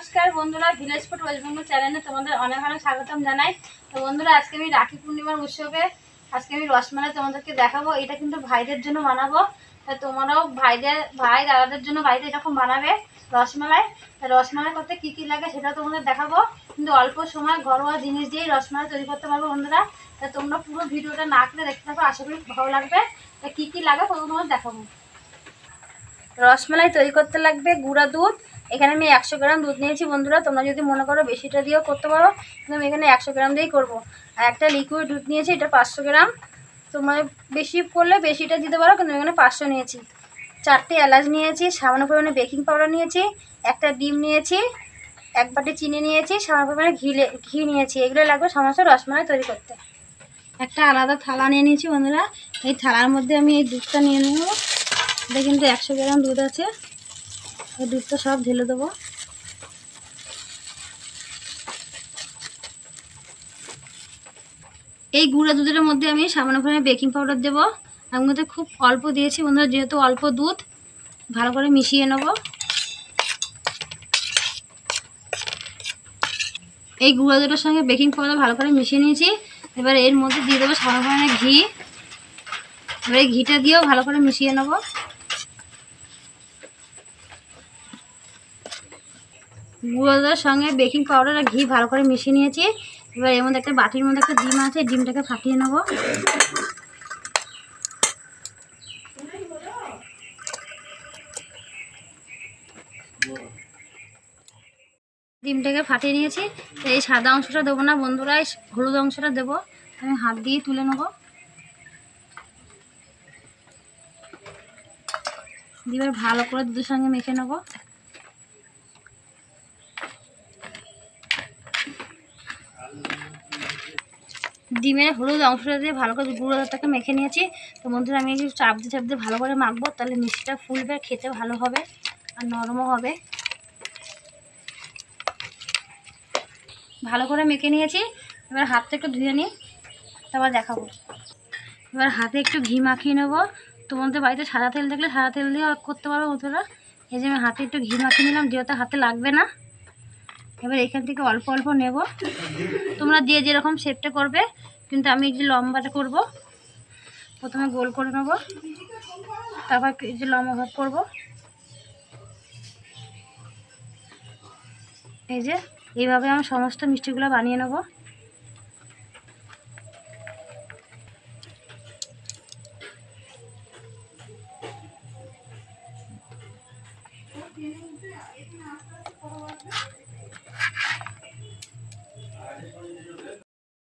নমস্কার বন্ধুরা, village food waste Bengal চ্যানেলে তোমাদের অনেক অনেক স্বাগতম জানাই। তো বন্ধুরা, আজকে আমি রাখি পূর্ণিমার উৎসবে আজকে আমি রসমালাই তোমাদেরকে দেখাবো। এটা কিন্তু ভাইদের জন্য বানাবো। তা তোমরাও ভাই দাদাদের জন্য বাড়িতে এরকম বানাবে রসমালাই। তা রসমালাই করতে কী কী লাগে সেটা তোমাদের দেখাবো, কিন্তু অল্প সময় ঘরোয়া জিনিস দিয়েই রসমালাই তৈরি করতে পারবো বন্ধুরা। তা তোমরা পুরো ভিডিওটা না করে দেখতে থাকো, আশা করি ভালো লাগবে। তা কী কী লাগে তোমাদের দেখাবো। রসমালাই তৈরি করতে লাগবে গুঁড়া দুধ। এখানে আমি 100 গ্রাম দুধ নিয়েছি বন্ধুরা। তোমরা যদি মনে করো বেশিটা দিয়েও করতে পারো, কিন্তু আমি এখানে 100 গ্রাম দিয়েই করবো। আর একটা লিকুইড দুধ নিয়েছি, এটা 500 গ্রাম। তোমরা বেশি করলে বেশিটা দিতে পারো, কিন্তু এখানে 500 নিয়েছি। 4টে এলাচ নিয়েছি, সামান্য পরিমাণে বেকিং পাউডার নিয়েছি, একটা ডিম নিয়েছি, 1 বাটি চিনি নিয়েছি, সামান্য পরিমাণে ঘি নিয়েছি। এগুলো লাগবে সমস্ত রসমালাই তৈরি করতে। একটা আলাদা থালা নিয়ে নিয়েছি বন্ধুরা। এই থালার মধ্যে আমি এই দুধটা নিয়ে নেব। এটা কিন্তু 100 গ্রাম দুধ আছে। এই দুধটা সব ঢেলে দেবো। এই গুঁড়া দুধের মধ্যে আমি সামান্য পরিমাণে বেকিং পাউডার দেবো। তার মধ্যে খুব অল্প দিয়েছি বন্ধুরা, যেহেতু অল্প দুধ। ভালো করে মিশিয়ে নেব। এই গুঁড়া দুধের সঙ্গে বেকিং পাউডার ভালো করে মিশিয়ে নিয়েছি। এবার এর মধ্যে দিয়ে দেবো সামান্য পরিমাণে ঘি। এবার এই ঘিটা দিয়েও ভালো করে মিশিয়ে নেব। গুঁড়ো দুধের সঙ্গে বেকিং পাউডার আর ঘি ভালো করে মিশিয়ে নিয়েছি। এবার এর মধ্যে একটা বাটির মধ্যে একটা ডিম আছে, ডিমটাকে ফাটিয়ে নেব। ডিমটাকে ফাটিয়ে নিয়েছি। এই সাদা অংশটা দেবো না বন্ধুরা, এই হলুদ অংশটা দেবো। আমি হাত দিয়ে তুলে নেব। এবার ভালো করে দুধের সঙ্গে মেখে নেব। ডিমের হলুদ অংশটা দিয়ে ভালো করে গুঁড়ো দুধটাকে মেখে নিয়েছি। তো বন্ধুরা, আমি একটু চাপ দিয়ে ভালো করে মাখবো, তাহলে মিষ্টিটা ফুলবে, খেতে ভালো হবে আর নরমও হবে। ভালো করে মেখে নিয়েছি। এবার হাতটা একটু ধুয়ে নিই, তারপর দেখাবো। এবার হাতে একটু ঘি মাখিয়ে নেবো। তোমাদের বাড়িতে সাদা তেল থাকলে সাদা তেল দিয়ে করতে পারো বন্ধুরা। এই যে আমি হাতে একটু ঘি মাখিয়ে নিলাম, যেহেতু হাতে লাগবে না। এবার এখান থেকে অল্প অল্প নেব। তোমরা দিয়ে যেরকম শেপটা করবে, কিন্তু আমি এই যে লম্বাটা করব। প্রথমে গোল করে নেব, তারপর এই যে লম্বা ভাগ করব। এই যে এইভাবে আমি সমস্ত মিষ্টিগুলো বানিয়ে নেব।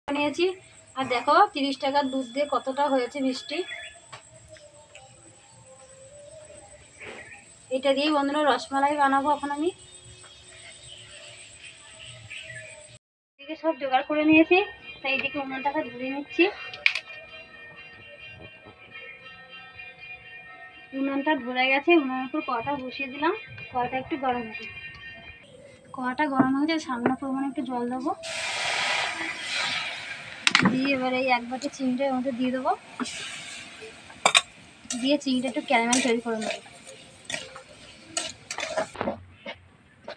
নিয়েছি আর দেখো 30 টাকার দুধ দিয়ে কতটা হয়েছে মিষ্টি। এটা দিয়েই বন্ধুরা রসমালাই বানাবো এখন আমি। এদিকে সব জোগাড় করে নিয়েছি, তাই এদিকে উনুনটাকে ধরিয়ে নিচ্ছি। উনুনটা ধরে গেছে, উনুনের উপর কড়াটা বসিয়ে দিলাম। কড়াটা একটু গরম হবে। কড়াটা গরম হয়ে যায়, সামান্য পরিমাণে একটু জল দেবো। দিয়ে এবার এই 1 বাটি চিনিটা এর মধ্যে দিয়ে দেবো। দিয়ে চিনিটা একটু ক্যারামেল তৈরি করে নেব।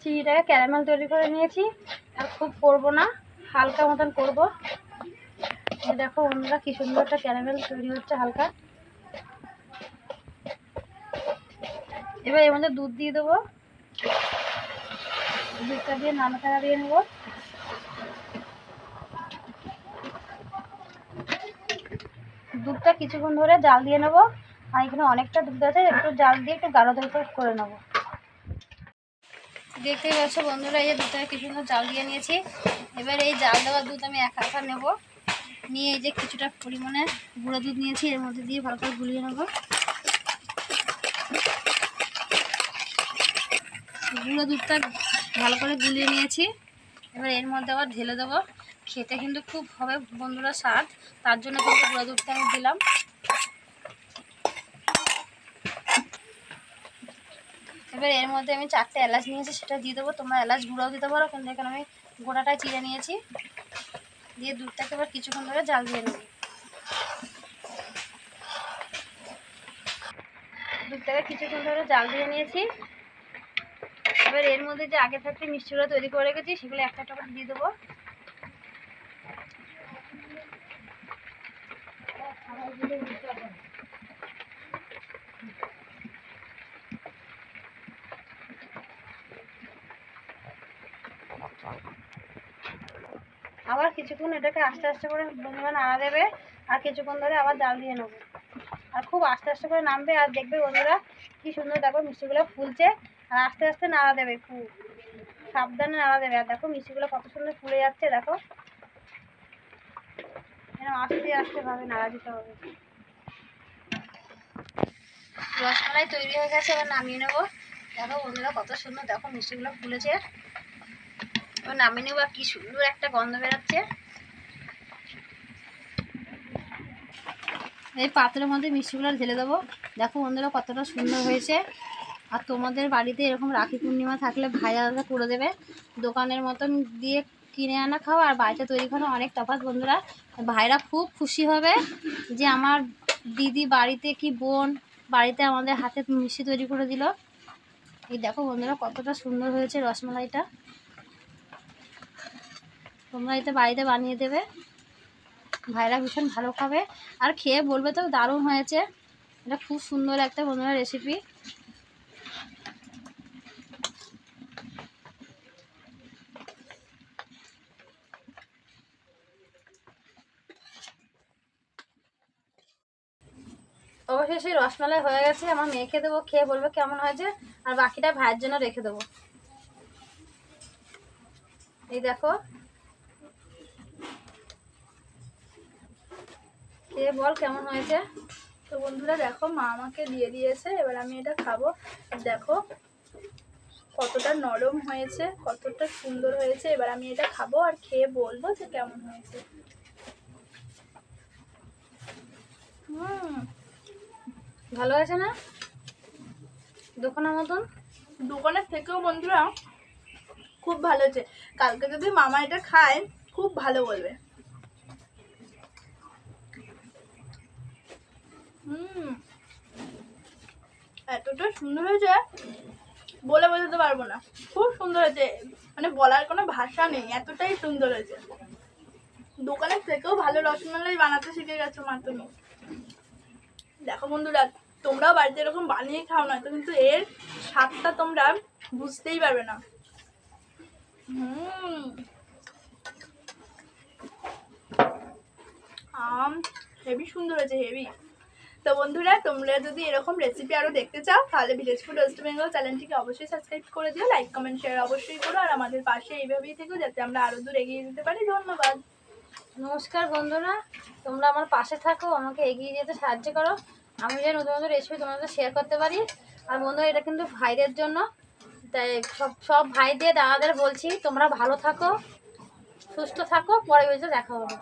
চিনিটাকে ক্যারামেল তৈরি করে নিয়েছি। আর খুব করবো না, হালকা মতন করবো। দেখো বন্ধুরা, কি সুন্দর একটা ক্যারামেল তৈরি হচ্ছে হালকা। এবার এর মধ্যে দুধ দিয়ে দেবো। দুধটা দিয়ে নাড়াচাড়া দিয়ে নেব। দুধটা কিছুক্ষণ ধরে জাল দিয়ে নেব। আর এখানে অনেকটা দুধ আছে, একটু জাল দিয়ে একটু গাঢ় করে নেব। দেখতেই পাচ্ছ বন্ধুরা, এই দুধটাকে কিছুক্ষণ জাল দিয়ে নিয়েছি। এবার এই জাল দেওয়া দুধ আমি 1 হাতা নেব। নিয়ে এই যে কিছুটা পরিমাণে গুঁড়ো দুধ নিয়েছি, এর মধ্যে দিয়ে ভালো করে গুলিয়ে নেব। গুঁড়ো দুধটা ভালো করে গুলিয়ে নিয়েছি। এবার এর মধ্যে আবার ঢেলে দেবো। খেতে কিন্তু খুব হবে বন্ধুরা স্বাদ, তার জন্য কিন্তু গুঁড়ো দুধটা আমি দিলাম। এবার এর মধ্যে আমি 4টে এলাচ নিয়েছি, সেটা দিয়ে দেবো। তোমরা এলাচ গুঁড়োও দিতে পারো, কিন্তু এখানে আমি গোটাটা চিড়ে নিয়েছি। দিয়ে দুধটাকে এবার কিছুক্ষণ ধরে জাল দিয়ে নেব। দুধটাকে কিছুক্ষণ ধরে জাল দিয়ে নিয়েছি। এবার এর মধ্যে যে আগে থাকতে মিষ্টিগুলো তৈরি করে রেখেছি সেগুলো একটা একটা করে দিয়ে দেবো। আবার কিছুক্ষণ এটাকে আস্তে আস্তে করে বন্ধুরা নাড়া দেবে, আর কিছুক্ষণ ধরে আবার জাল দিয়ে নেবো। আর খুব আস্তে আস্তে করে নামবে, আর দেখবে বন্ধুরা কি সুন্দর দেখো মিষ্টিগুলো ফুলছে। আর আস্তে আস্তে নাড়া দেবে, খুব সাবধানে নাড়া দেবে। আর দেখো মিষ্টিগুলো কত সুন্দর ফুলে যাচ্ছে, দেখো আস্তে আস্তে ভাবে নাড়া দিতে হবে। রসমালাই তৈরি হয়ে গেছে, এবার নামিয়ে নেবো। দেখো বন্ধুরা কত সুন্দর দেখো মিষ্টিগুলো ফুলেছে। এবার নামিয়ে নেবো, কি সুন্দর একটা গন্ধ বেরাচ্ছে। এই পাত্রের মধ্যে মিষ্টিগুলো ঢেলে দেবো। দেখো বন্ধুরা কতটা সুন্দর হয়েছে। আর তোমাদের বাড়িতে এরকম রাখি পূর্ণিমা থাকলে ভাইয়ারা করে দেবে। দোকানের মতন দিয়ে কিনে আনা খাওয়া আর বাড়িতে তৈরি খাওয়া অনেক তফাৎ বন্ধুরা। ভাইরা খুব খুশি হবে যে আমার দিদি বাড়িতে কি বোন বাড়িতে আমাদের হাতে মিষ্টি তৈরি করে দিল। এই দেখো বন্ধুরা কতটা সুন্দর হয়েছে রসমালাইটা। তোমরা এটা বাড়িতে বানিয়ে দেবে, ভাইরা ভীষণ ভালো খাবে আর খেয়ে বলবে তো দারুণ হয়েছে। এটা খুব সুন্দর একটা বন্ধুরা রেসিপি। অবশেষে রসমালাই হয়ে গেছে, আমার মেয়েকে দেবো, খেয়ে বলবে কেমন হয়েছে। আর বাকিটা ভাইয়ের জন্য রেখে দেবো। এই দেখো খেয়ে বল কেমন হয়েছে। তো বন্ধুরা দেখো মা আমাকে দিয়ে দিয়েছে, এবার আমি এটা খাবো। দেখো কতটা নরম হয়েছে, কতটা সুন্দর হয়েছে। এবার আমি এটা খাবো আর খেয়ে বলবো যে কেমন হয়েছে। ভালো হয়েছে না দোকানের মতন? দোকানের থেকেও বন্ধুরা খুব ভালো হয়েছে। কালকে যদি মামা এটা খায় খুব ভালো বলবে। এতটা সুন্দর হয়েছে বলে বোঝাতে পারবো না। খুব সুন্দর হয়েছে, মানে বলার কোনো ভাষা নেই, এতটাই সুন্দর হয়েছে। দোকানের থেকেও ভালো রসমালাই বানাতে শিখে গেছো মা তুমি। দেখো বন্ধুরা তোমরাও বাড়িতে এরকম বানিয়ে খাও না তো কিন্তু এর স্বাদটা তোমরা বুঝতেই পারবে না। হেভি সুন্দর হয়েছে, হেভি। তো বন্ধুরা তোমরা যদি এরকম রেসিপি আরও দেখতে চাও তাহলে ভিলেজ ফুড ওয়েস্ট বেঙ্গল চ্যানেলটিকে অবশ্যই সাবস্ক্রাইব করে দিও, লাইক কমেন্ট শেয়ার অবশ্যই করো, আর আমাদের পাশে এইভাবেই থেকো যাতে আমরা আরও দূর এগিয়ে যেতে পারি। ধন্যবাদ। নমস্কার বন্ধুরা, তোমরা আমার পাশে থাকো, আমাকে এগিয়ে যেতে সাহায্য করো, আমি যে নতুন নতুন রেসিপি তোমাদের শেয়ার করতে পারি। আর বন্ধুরা এটা কিন্তু ভাইদের জন্য, তাই সব ভাইদের দাদাদের বলছি তোমরা ভালো থাকো, সুস্থ থাকো, পরে ভিডিওতে দেখা হবে।